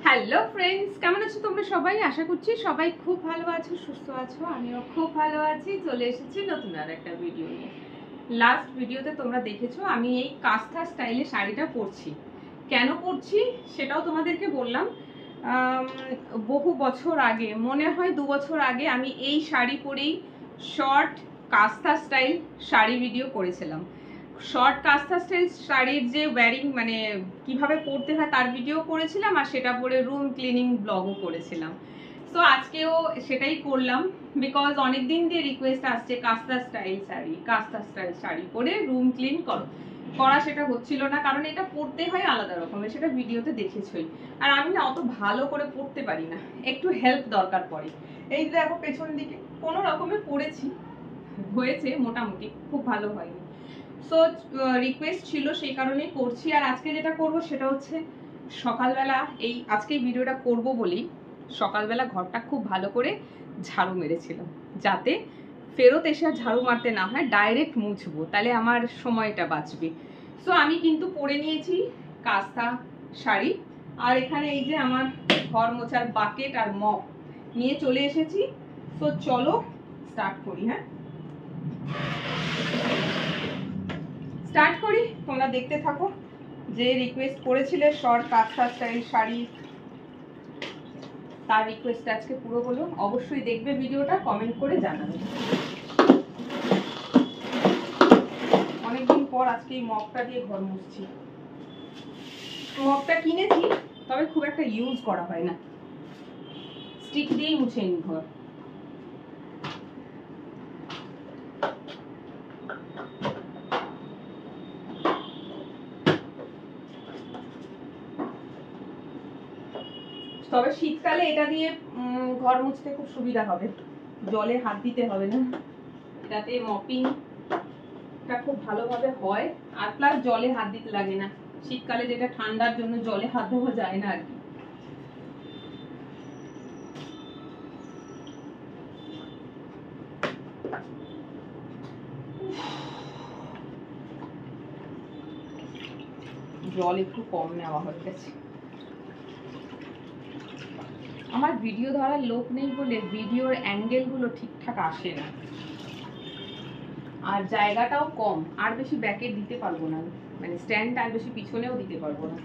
Hello friends, কেমন আছো তোমরা সবাই? আশা করছি সবাই খুব ভালো আছো, সুস্থ আছো। আমিও খুব ভালো আছি। চলে এসেছি নতুন আর একটা ভিডিও নিয়ে। লাস্ট ভিডিওতে তোমরা দেখেছো আমি এই কাঁথা স্টাইলে শাড়িটা পরছি। কেন পরছি সেটাও তোমাদেরকে বললাম। বহু বছর আগে, মনে হয় 2 বছর আগে, আমি এই শাড়ি পরেই শর্ট কাঁথা স্টাইল শাড়ি ভিডিও করেছিলাম। শর্ট কাঁথা স্টাইল শাড়ির যে ওয়্যারিং মানে কিভাবে পরতে হয় তার ভিডিও করেছিলাম, আর সেটা পরে রুম ক্লিনিং ব্লগও করেছিলাম। তো আজকেও সেটাই করলাম, বিকজ অনেকদিন দিয়ে রিকোয়েস্ট আসছে কাঁথা স্টাইল শাড়ি পরে রুম ক্লিন করা সেটা হচ্ছিল না, কারণ এটা পরতে হয় আলাদা রকমের, সেটা ভিডিওতে দেখেছই। আর আমি না অত ভালো করে পরতে পারি না, একটু হেল্প দরকার পড়ে। এই দেখো পেছন দিকে কোনো রকমের পরেছি, হয়েছে মোটামুটি, খুব ভালো হয়নি। সো রিকোয়েস্ট ছিল, সেই কারণেই করছি। আর আজকে যেটা করব সেটা হচ্ছে সকালবেলা, এই আজকে ভিডিওটা করব বলেই সকালবেলা ঘরটা খুব ভালো করে ঝাড়ু মেরেছিলাম, যাতে ফেরত এসে ঝাড়ু মারতে না হয়, ডাইরেক্ট মুছবো, তাহলে আমার সময়টা বাঁচবে। সো আমি কিন্তু পরে নিয়েছি কাঁথা শাড়ি, আর এখানে এই যে আমার ঘর মোছার বাকেট আর মপ নিয়ে চলে এসেছি। সো চলো স্টার্ট করি। হ্যাঁ, স্টার্ট করি, তোমরা দেখতে থাকো। যে রিকোয়েস্ট করেছিলে শর্ট কাঁথা স্টাইল শাড়ি, তার রিকোয়েস্ট আজকে পুরো হলো। অবশ্যই দেখবে ভিডিওটা, কমেন্ট করে জানাবে। অনেকদিন পর আজকে এই মপটা দিয়ে ঘর মুছছি। মপটা কিনেছি, তবে খুব একটা ইউজ করা হয় না, স্টিক দিয়েই মুছে নি ঘর। তবে শীতকালে এটা দিয়ে ঘর মুছতে খুব সুবিধা হবে, জলে হাত দিতে হবে না, এটাতে মপিংটা খুব ভালোভাবে হয়। আর প্লাস জলে হাত দিতে লাগে না, শীতকালে যেটা ঠান্ডার জন্য জলে হাত দেওয়া যায় না আর কি। জল একটু কম নেওয়া হয়ে গেছে। আমার ভিডিও ধরার লোক নেই বলে ভিডিওর অ্যাঙ্গেলগুলো ঠিকঠাক আসে না, আর জায়গাটাও কম, আর বেশি ব্যাকে দিতে পারবো না, মানে স্ট্যান্ড আর বেশি পিছনেও দিতে পারবো না।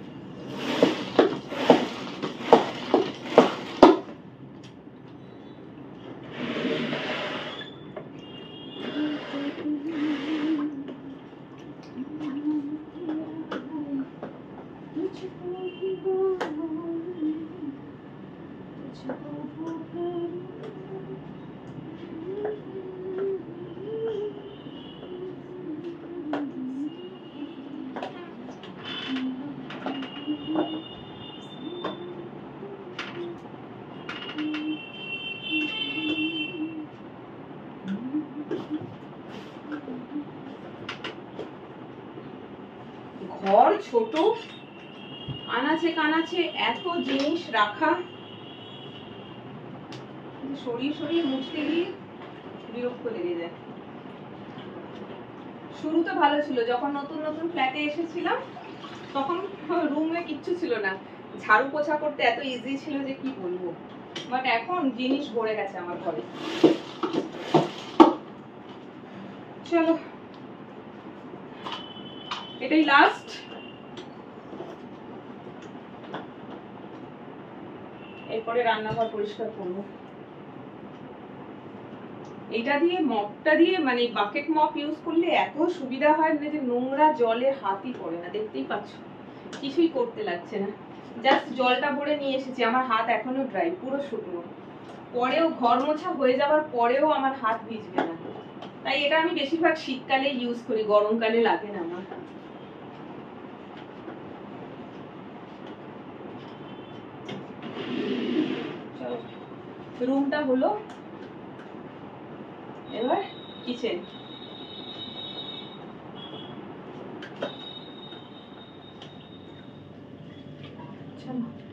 ঘর ছোট, আনাচে কানাচে এত জিনিস রাখা, সরিয়ে সরিয়ে মুছতে গিয়ে বিরক্ত লেগে যায়। শুরুতে ভালো ছিল, যখন নতুন নতুন ফ্ল্যাটে এসেছিলাম তখন রুমে কিচ্ছু ছিল না, ঝাড়ু পোছা করতে এত ইজি ছিল যে কি বলবো। বাট এখন জিনিস ভরে গেছে আমার ঘরে। চলো, এটাই লাস্ট। এরপরে রান্নাঘর পরিষ্কার করবো। এটা দিয়ে, মপটা দিয়ে, মানে বাকেট মপ ইউজ করলে এত সুবিধা হয় যে নোংরা জলে হাতই পড়ে না। দেখতেই পাচ্ছ কিছুই করতে লাগছে না, জাস্ট জলটা ভরে নিয়ে এসেছি। আমার হাত এখনো ড্রাই, পুরো শুকনো, পরেও ঘর মোছা হয়ে যাওয়ার পরেও আমার হাত ভিজবে না। তাই এটা আমি বেশিরভাগ শীতকালে ইউজ করি, গরমকালে লাগে না আমার। রুমটা হলো, এবার কিচেন।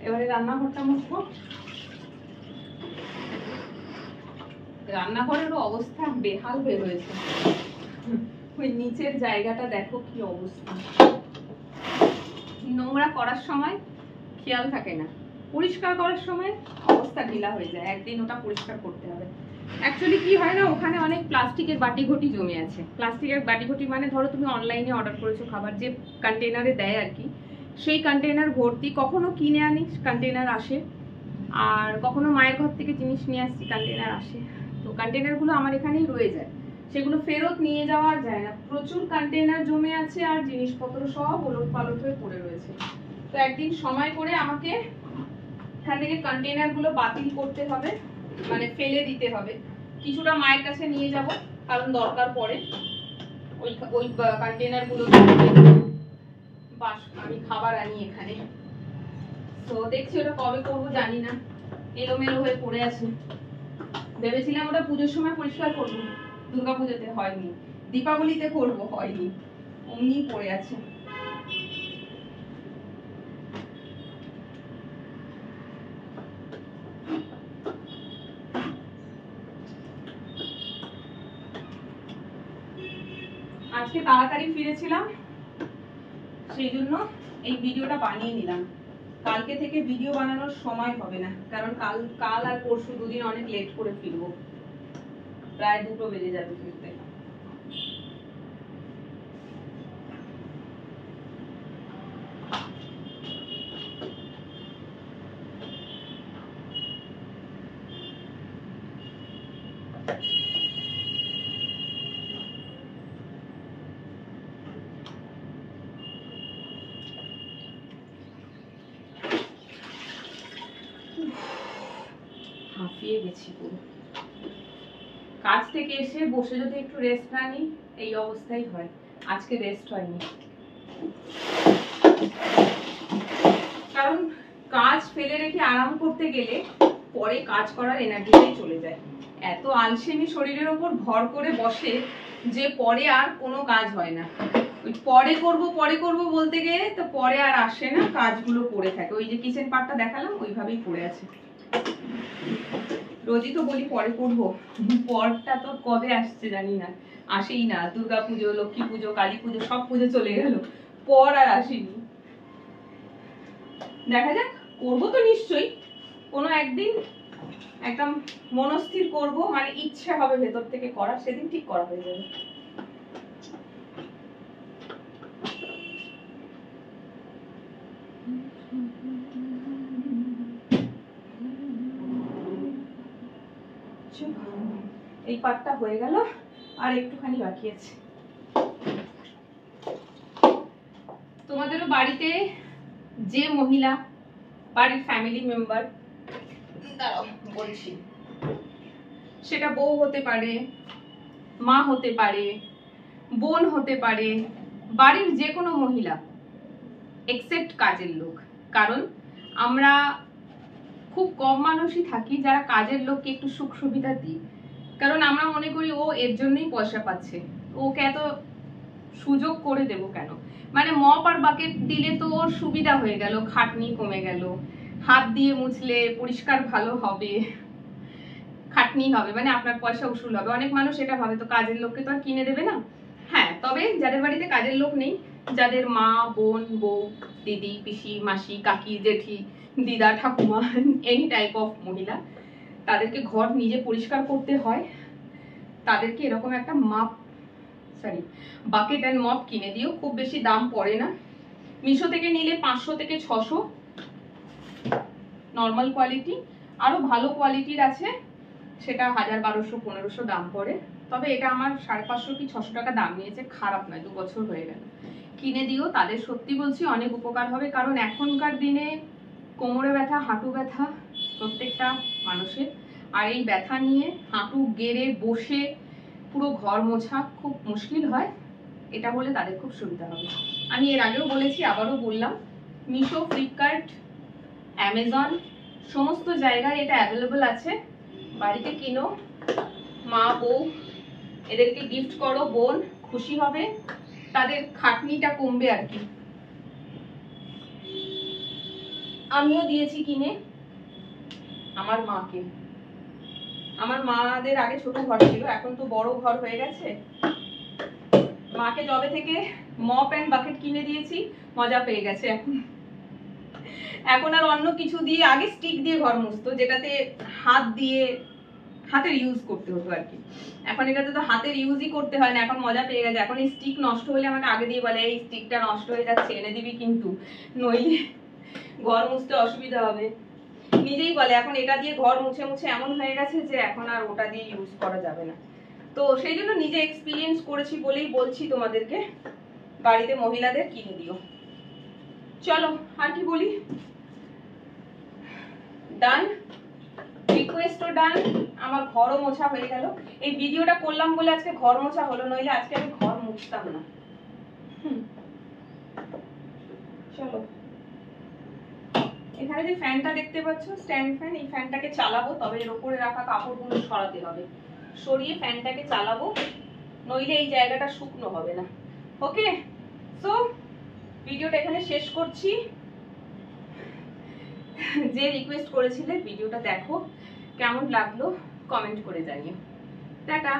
এবারে রান্নাঘরটা মুছবো। রান্নাঘরেরও অবস্থা বেহাল হয়ে রয়েছে, ওই নিচের জায়গাটা দেখো কি অবস্থা। নোংরা করার সময় খেয়াল থাকে না, পরিষ্কার করার সময় অবস্থা ঢিলা হয়ে যায়। একদিন ওটা পরিষ্কার করতে হবে। অ্যাকচুয়ালি কি হয় না, ওখানে অনেক প্লাস্টিকের বাটি ঘটি জমে আছে। প্লাস্টিকের বাটি ঘটি মানে ধরো তুমি অনলাইনে অর্ডার করেছো খাবার, যে কন্টেনারে দেয় আর কি, সেই কন্টেনার ভর্তি। কখনো কিনে আনি, কন্টেনার আসে, আর কখনো মায়ের ঘর থেকে জিনিস নিয়ে আসছি, কন্টেনার আসে। তো কন্টেনারগুলো আমার এখানেই রয়ে যায়, সেগুলো ফেরত নিয়ে যাওয়া যায় না। প্রচুর কন্টেনার জমে আছে আর জিনিসপত্র সব ওলট পালট হয়ে পড়ে রয়েছে। তো একদিন সময় করে আমাকে এখান থেকে কন্টেনারগুলো বাতিল করতে হবে, মানে ফেলে দিতে হবে। কিছুটা মায়ের কাছে নিয়ে যাব, কারণ দরকার পড়ে ওই ওই কন্টেনারগুলো। আমি খাবার আনি এখানে, তো দেখছি ওটা কবে করবো জানি না, এলোমেলো হয়ে পড়ে আছে। ভেবেছিলাম ওটা পুজোর সময় পরিষ্কার করবো, দুর্গাপুজোতে হয়নি, দীপাবলিতে করবো, হয়নি, অমনি পড়ে আছে। আজকে তাড়াতাড়ি ফিরেছিলাম, সেই জন্য এই ভিডিওটা বানিয়ে নিলাম। কালকে থেকে ভিডিও বানানোর সময় হবে না, কারণ কাল আর পরশু দুদিন অনেক লেট করে ফিরবো, প্রায় 2টো বেজে যাবে ফিরতে। হাঁপিয়ে গেছি পুরো। কাজ থেকে এসে বসে যদি একটু রেস্ট না নিই, এই অবস্থাই হয়। আজকে রেস্ট হয়নি, কারণ কাজ ফেলে রেখে আরাম করতে গেলে পরে কাজ করার এনার্জিটাই চলে যায়। এত আলসেমি শরীরের ওপর ভর করে বসে যে পরে আর কোনো কাজ হয় না। ওই পরে করব বলতে গিয়ে তো পরে আর আসে না, কাজগুলো পড়ে থাকে। ওই যে কিচেন পার্টটা দেখালাম, ওইভাবেই পড়ে আছে। রোজই তো বলি পরে করবো, পরটা তো কবে আসছে জানি না, আসেই না। দুর্গাপুজো, লক্ষ্মী পুজো, কালী পুজো, সব পুজো চলে গেল, পর আর আসেনি। দেখা যাক, করবো তো নিশ্চয়ই, কোনো একদিন একদম মনস্থির করব, মানে ইচ্ছে হবে ভেতর থেকে করার, সেদিন ঠিক করা হয়ে যাবে। এই পার্টটা হয়ে গেল, আর একটুখানি বাকি আছে। তোমাদেরও বাড়িতে যে মহিলা, বাড়ির ফ্যামিলি মেম্বার, দাঁড়াও বলছি, সেটা বউ হতে পারে, মা হতে পারে, বোন হতে পারে, বাড়ির যে কোনো মহিলা এক্সেপ্ট কাজের লোক। কারণ আমরা খুব কম মানুষই থাকি যারা কাজের লোককে একটু সুখ সুবিধা দিই, কারণ আমরা মনে করি ও এর জন্যই পয়সা পাচ্ছে, ওকে এত সুযোগ করে দেব কেন। মানে মপ আর বাকেট দিলে তো ওর সুবিধা হয়ে গেল, খাটনি কমে গেল, হাত দিয়ে মুছলে পরিষ্কার ভালো হবে, খাটনি হবে, মানে আপনার পয়সা উসুল হবে। অনেক মানুষ এটা ভাবে, তো কাজের লোককে তো আর কিনে দেবে না। হ্যাঁ, তবে যাদের বাড়িতে কাজের লোক নেই, যাদের মা, বোন, বউ, দিদি, পিসি, মাসি, কাকি, জেঠি, দিদা, ঠাকুমা, এনি টাইপ অফ মহিলা, তাদেরকে ঘর নিজে পরিষ্কার করতে হয়, তাদেরকে এরকম একটা বাকেট অ্যান্ড মপ কিনে দিও। খুব বেশি দাম পড়ে না, মিশো থেকে নিলে 500 থেকে 600 নর্মাল কোয়ালিটি, আরো ভালো কোয়ালিটির আছে, সেটা 1000, 1200, 1500 দাম পড়ে। তবে এটা আমার 550 কি 600 টাকা দাম নিয়েছে, খারাপ নয়, 2 বছর হয়ে গেল। কিনে দিও, তাদের সত্যি বলছি অনেক উপকার হবে। কারণ এখনকার দিনে কোমরে ব্যথা, হাঁটু ব্যথা প্রত্যেকটা মানুষের, আর এই ব্যথা নিয়ে হাঁটু গেড়ে বসে পুরো ঘর মোছা খুব মুশকিল হয়। এটা হলে তাদের খুব সুবিধা হবে। আমি এর আগেও বলেছি, আবারও বললাম, মিশো, ফ্লিপকার্ট, অ্যামাজন সমস্ত জায়গায় এটা অ্যাভেলেবল আছে। বাড়িতে কিনো, মা, বউ এদেরকে গিফট করো, বোন খুশি হবে, তাদের খাটনিটা কমবে আর কি। আমিও দিয়েছি কিনে আমার মাকে। আমার মাদের আগে ছোট ঘর ছিল, এখন তো বড় ঘর হয়ে গেছে, মাকে জবে থেকে মপ অ্যান্ড বাকেট কিনে দিয়েছি, মজা পেয়ে গেছে এখন। এখন আর অন্য কিছু দিয়ে, আগে স্টিক দিয়ে ঘর মুছতো, যেটাতে হাতের ইউজ করতে হতো আর কি। এখন এটাতে তো হাতের ইউজই করতে হয় না, এখন মজা পেয়ে গেছে। এখন এই স্টিক নষ্ট হলে আমাকে আগে দিয়ে বলে, এই স্টিকটা নষ্ট হয়ে যাচ্ছে, এনে দিবি কিন্তু, নইলে ঘর মুছতে অসুবিধা হবে। নিজেই বলে এখন এটা দিয়ে ঘর মুছে মুছে এমন হয়ে গেছে যে এখন আর ওটা দিয়ে ইউজ করা যাবে না। তো সেই জন্য নিজে এক্সপিরিয়েন্স করেছি বলেই বলছি তোমাদেরকে, বাড়িতে মহিলাদের কিনে দিও। চলো আর কি বলি, ডান, রিকোয়েস্টও ডান, আমার ঘরও মোছা হয়ে গেল। এই ভিডিওটা করলাম বলে আজকে ঘর মোছা হলো, নইলে আজকে আমি ঘর মুছতাম না। চলো, এখানে যে ফ্যানটা দেখতে পাচ্ছ, স্ট্যান্ড ফ্যান, এই ফ্যানটাকে চালাবো, তবে এর উপরে রাখা কাপড়গুলো সরাতে হবে। সরিয়ে ফ্যানটাকে চালাবো, নইলে এই জায়গাটা শুকনো হবে না। ওকে, সো ভিডিওটা এখানে শেষ করছি। যে রিকোয়েস্ট করেছিলে ভিডিওটা দেখো, কেমন লাগলো কমেন্ট করে জানিও। টাটা।